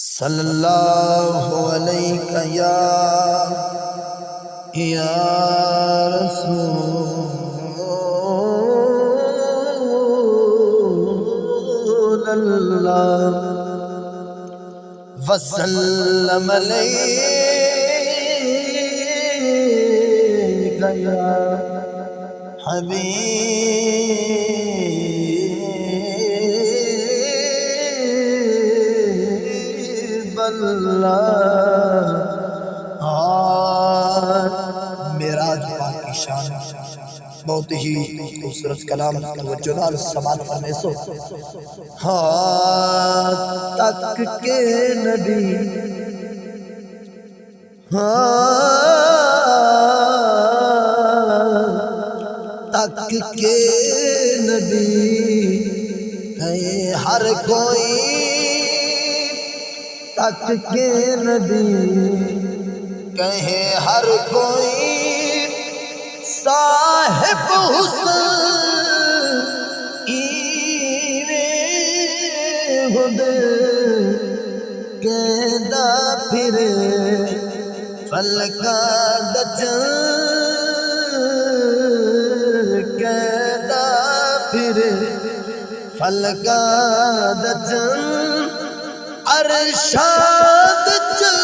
صلی اللہ علیہ یا رسول اللہ وسلم علیہ یا حبیب اللہ۔ معراج پاک کی شان بہت ہی خوبصورت کلام توجہ نال سماعت فرمائے سو۔ تک کے نبی تک کے نبی ہے ہر کوئی، تک کے نبی کہے ہر کوئی، صاحب حسن ایوے خود کہندا پھرے فلکا دچن، کہندا پھرے فلکا دچن، ارشاد چل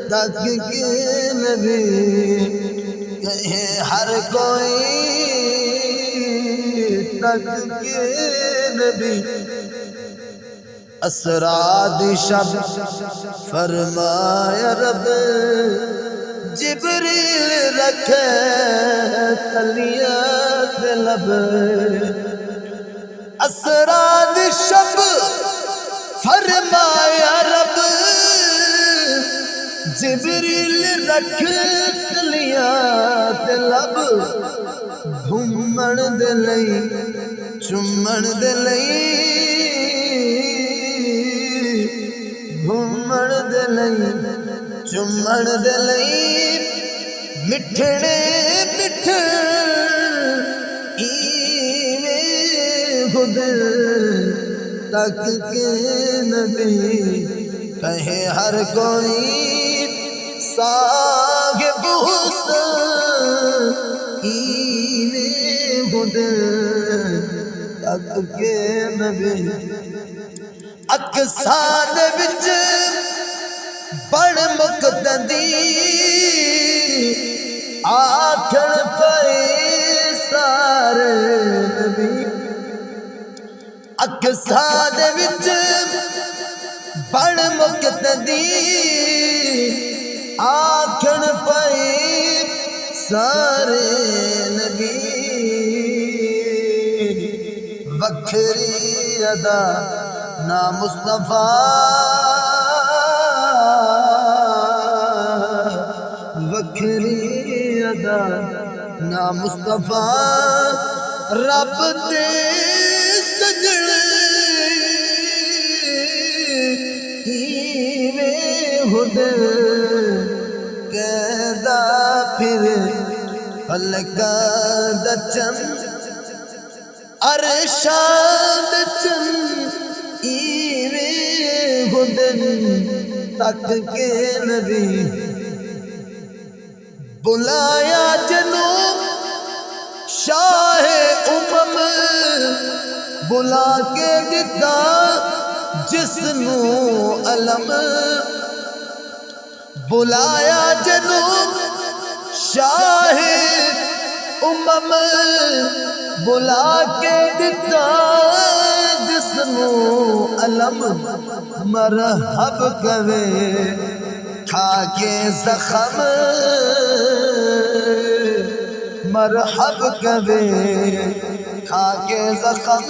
تک کے نبی کہے ہر کوئی، تک کے نبی۔ اسراد شب فرمایا رب جبریل رکھے تلیات لب، اسراد شب فرمایا رب جبریل رکھ تلیات لب، گھومن دے لئی چومن دے لئی، گھومن دے لئی چومن دے لئی، مٹھڑے مٹھڑ ایویں خود تک کے نبی کہے ہر کوئی، صاحب حسن ایویں خود تک کے نبی۔ اقصا دے وچ بڑ مقتدی آکھن پئے سارے نبی، اقصا دے وچ بڑ مقتدی آکھن پئے سارے نبی، وکھری ادا نا مصطفیٰ، وکھری ادا نا مصطفیٰ، رب دے سجنے ایویں خود کہندا پھرے فلکا دچن، ارشاد چن ایویں خود تک کے نبی۔ بلایا جنوں شاہ امم، بلا کے دتا جس نو علم، بلایا جنوں شاہ امم، بلا کے دتا جس نو علم، مرحب کرے کھا کے زخم، مرحب کرے کھا کے زخم،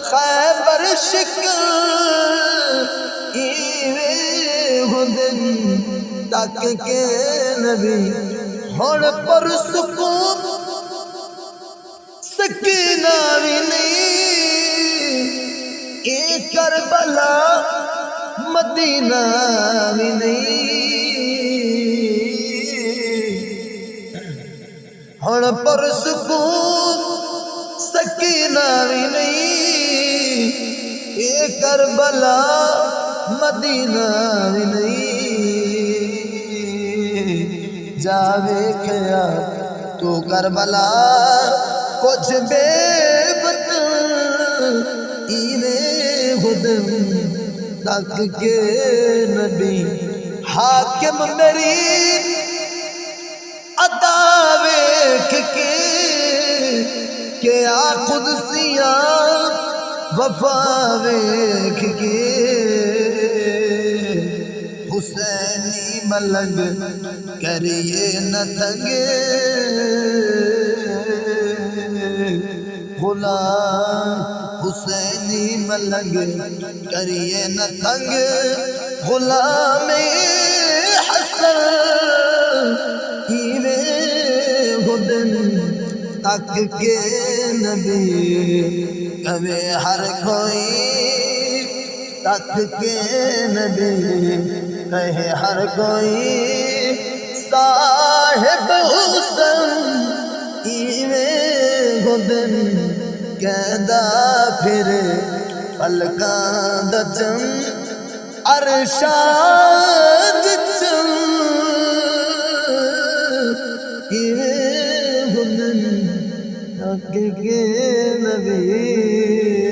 خیبر شکل ایویں خود تک کے نبی، ہن پر سکون سکینہ بھی نہیں، اے کربلا مدینہ بھی نہیں، ہن پر سکون بھی نہیں، اے کربلا مدینہ بھی نہیں، جا ویکھیا تو کربلا کچھ بے وطن ایویں خدم تک کے نبی حاکم میری عطا ویکھ کے کیا قدسیاں وفا ویکھ کے حسینی ملنگ کریے نہ تنگے غلام حسینی ملنگ کریے نہ تنگ غلام حسن تک کے نبی کبھی ہر کوئی تک کے نبی کہے ہر کوئی صاحب حسن ایویں گدن کہدا پھر فلکاں دا چم ارشاد چم ایویں گدن تک کے نبی